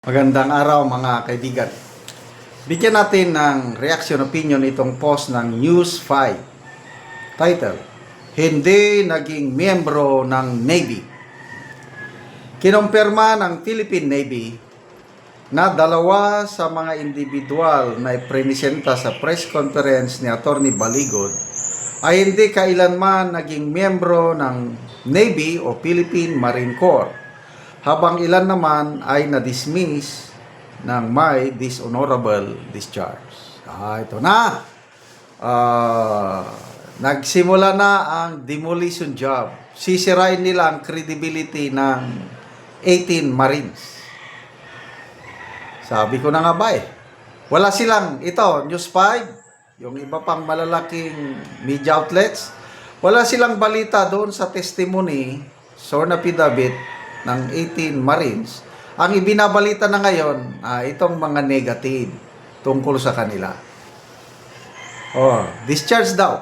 Magandang araw mga kaibigan. Bigyan natin ng reaction opinion itong post ng News 5. Title, Hindi naging miyembro ng Navy. Kinumpirma ng Philippine Navy na dalawa sa mga individual na ipresenta sa press conference ni Atty. Baligod ay hindi kailanman naging miyembro ng Navy o Philippine Marine Corps, habang ilan naman ay na-dismiss ng may dishonorable discharge. Ito na. Nagsimula na ang demolition job. Sisirain nila ang credibility ng 18 Marines. Sabi ko na nga ba wala silang, ito, News 5, yung iba pang malalaking media outlets, wala silang balita doon sa testimony, sworn affidavit, ng 18 Marines. Ang ibinabalita na ngayon, itong mga negative tungkol sa kanila. Discharge daw.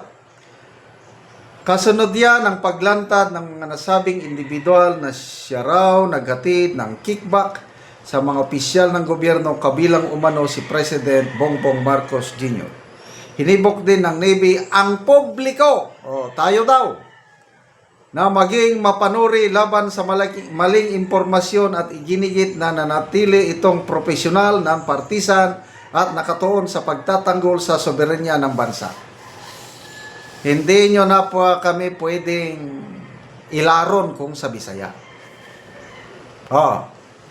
Kasunod yan ang paglantad ng mga nasabing individual na siya raw naghatid ng kickback sa mga opisyal ng gobyerno kabilang umano si President Bongbong Marcos Jr. Hinibok din ng Navy ang publiko, tayo daw, na maging mapanuri laban sa maling impormasyon at iginigit na nanatili itong profesional ng partisan at nakatuon sa pagtatanggol sa soberanya ng bansa. Hindi nyo na po kami pwedeng ilaron kung sa Bisaya.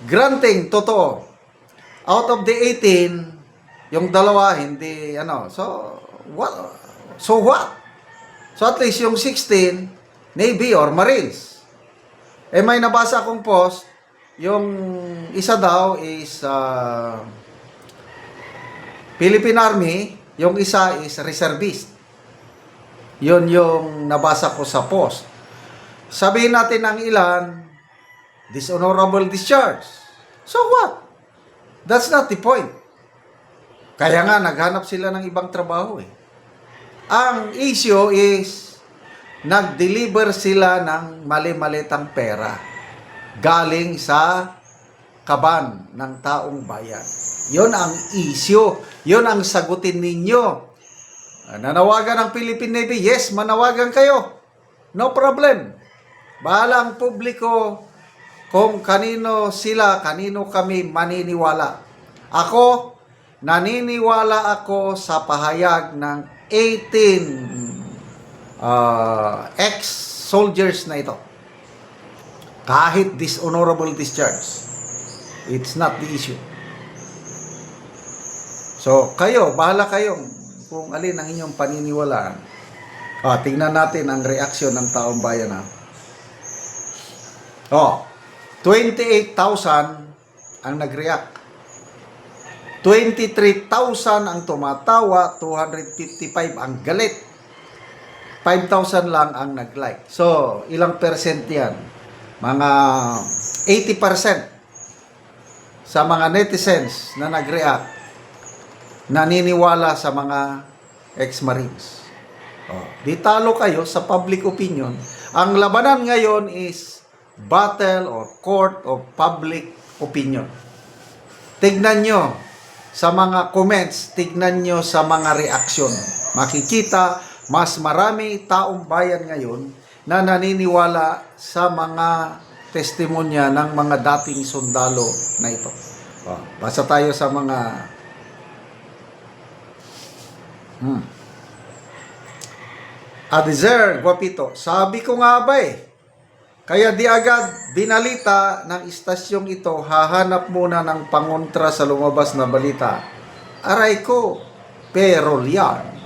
Granting, totoo. Out of the 18, yung dalawa hindi, so what? So at least yung 16, Navy or Marines. May nabasa akong post, yung isa daw is Philippine Army, yung isa is reservist. Yun yung nabasa ko sa post. Sabihin natin ang ilan, dishonorable discharge. So what? That's not the point. Kaya nga, naghanap sila ng ibang trabaho Ang issue is, nag-deliver sila ng mali-malitang pera galing sa kaban ng taong bayan. Yon ang issue. Yon ang sagutin ninyo. Nanawagan ng Philippine Navy, yes, manawagan kayo. No problem. Bahala ang publiko kung kanino sila, kanino kami maniniwala. Ako, naniniwala ako sa pahayag ng 18 ex-soldiers na ito. Kahit dishonorable discharge, it's not the issue. So, kayo, bahala kayong kung alin ang inyong paniniwalaan. Tingnan natin ang reaksyon ng taong bayan. 28,000 ang nag-react. 23,000 ang tumatawa, 255 ang galit. 5,000 lang ang nag-like. So, ilang percent yan? Mga 80% sa mga netizens na nag-react, naniniwala sa mga ex-Marines. Di talo kayo sa public opinion. Ang labanan ngayon is battle or court of public opinion. Tignan nyo sa mga comments, tignan nyo sa mga reaksyon. Makikita, mas marami taong bayan ngayon na naniniwala sa mga testimonya ng mga dating sundalo na ito. Basa tayo sa mga Adezer Guapito, sabi ko nga ba kaya di agad binalita ng istasyong ito, hahanap muna ng pangontra sa lumabas na balita. Aray ko, pero yan.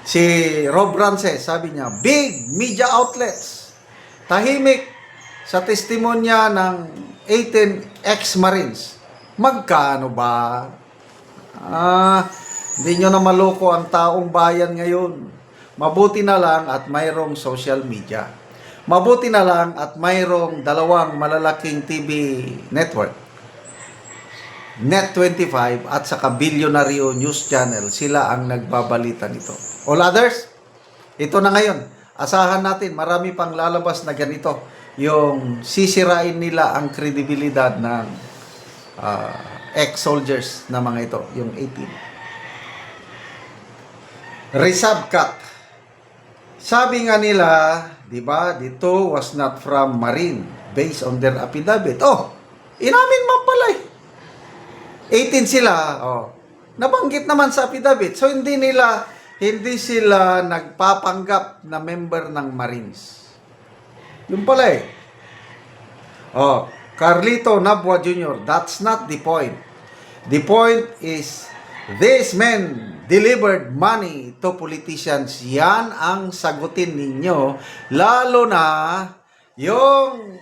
Si Rob Rances, sabi niya, big media outlets, tahimik sa testimonya ng 18 ex-Marines. Magkano ba? Hindi nyo na maloko ang taong bayan ngayon. Mabuti na lang at mayroong social media. Mabuti na lang at mayroong dalawang malalaking TV network. Net25 at saka Bilyonaryo News Channel, sila ang nagbabalita nito. All others, ito na ngayon. Asahan natin, marami pang lalabas na ganito. Yung sisirain nila ang kredibilidad ng ex-soldiers na mga ito, yung 18. Reserve cut. Sabi nga nila, di ba, dito was not from Marine based on their affidavit. Oh, inamin man pala eh. 18 sila, oh. Nabanggit naman sa affidavit. So hindi sila nagpapanggap na member ng Marines. Yun pala eh. Oh, Carlito Nabua Jr., that's not the point. The point is, these men delivered money to politicians. Yan ang sagutin ninyo. Lalo na yung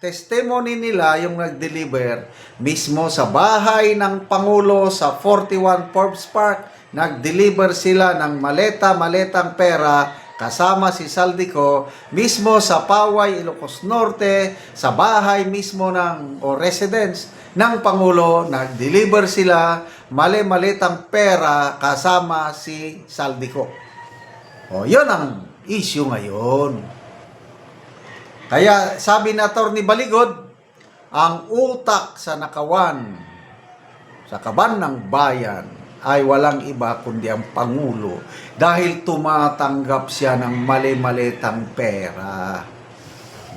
testimony nila, yung nag-deliver mismo sa bahay ng Pangulo sa 41 Forbes Park. Nag-deliver sila ng maletang pera kasama si Saldico mismo sa Paway, Ilocos Norte, sa bahay mismo o residence ng Pangulo. Nag-deliver sila maletang pera kasama si Saldico. O, yun ang issue ngayon. Kaya sabi na Atty. Baligod, ang utak sa nakawan, sa kaban ng bayan, ay walang iba kundi ang Pangulo dahil tumatanggap siya ng mali-malitang pera.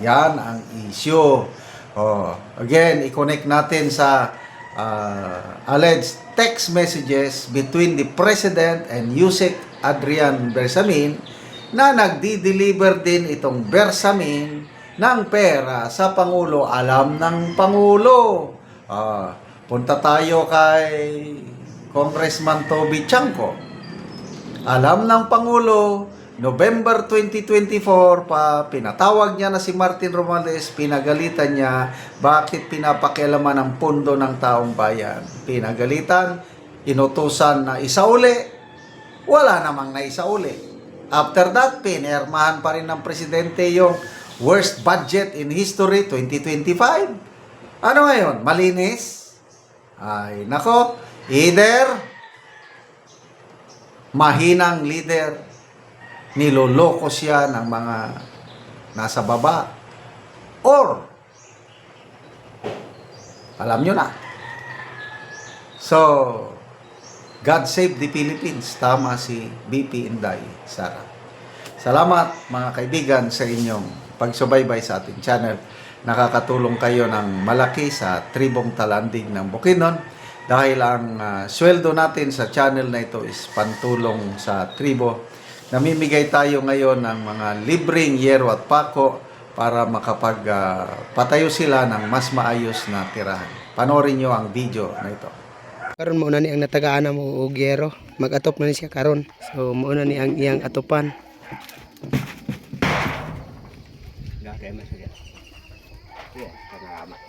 Yan ang issue. Oh, again, i-connect natin sa alleged text messages between the President and Yusek Adrian Bersamin na nagdi-deliver din itong Bersamin ng pera sa Pangulo. Alam ng Pangulo. Punta tayo kay Congressman Toby Chanco. Alam ng Pangulo, November 2024 pa, pinatawag niya na si Martin Romualdez, pinagalitan niya, bakit pinapakialaman ang pondo ng taong bayan? Pinagalitan, inutusan na isauli, wala namang naisauli. After that, pinirmahan pa rin ng presidente yung worst budget in history 2025. Ano ngayon? Malinis? Ay, nako, either mahinang leader, niloloko siya ng mga nasa baba, or alam nyo na. So, God save the Philippines. Tama si BP Inday Sara. Salamat mga kaibigan sa inyong pagsubaybay sa ating channel. Nakakatulong kayo ng malaki sa tribong talandig ng Bukidnon dahil ang sweldo natin sa channel na ito is pantulong sa tribo. Namimigay tayo ngayon ng mga libreng yero at pako para makapagpatayo sila ng mas maayos na tirahan. Panoorin nyo ang video na ito. Karon mo na ni ang natagaan na mo og yero. Mag-atop na ni siya karon. So mo na ni ang iyang atopan. Gagay man siya. Yeah, salamat.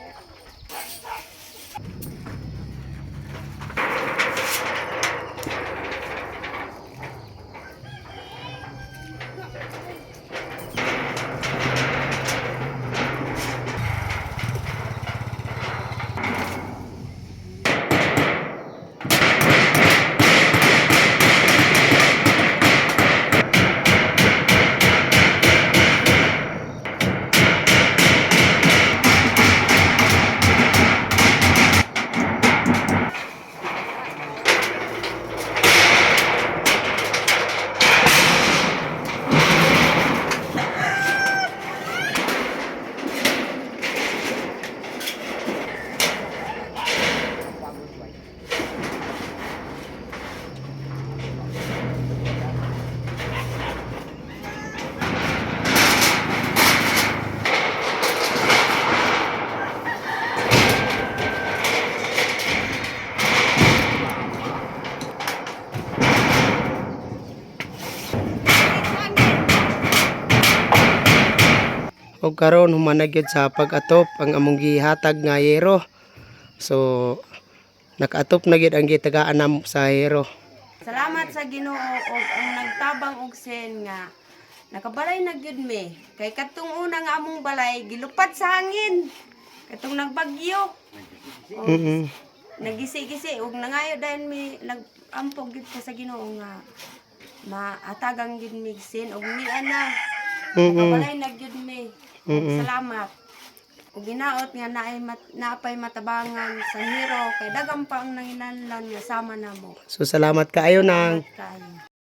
O karon humanag gyud sa pag-atop ang among gihatag nga yero. So nakaatop na gyud ang gitagaan namo sa yero. Salamat sa Ginoo og ang nagtabang og sen nga nakabalay na gyud me. Kay katong una nga among balay gilupat sa hangin. Katong nagbagyo. Nagisi-gisi og nangayo dahil mi nagampog gyud ko sa Ginoo nga maatagang gyud mi sen og niya na. Nakabalay na gyud me. Salamat. ug ginaot nga naapay matabangan sa hero kay daghang pa ang nanginahanglan nga sama namo. So salamat kaayo nang Kayo.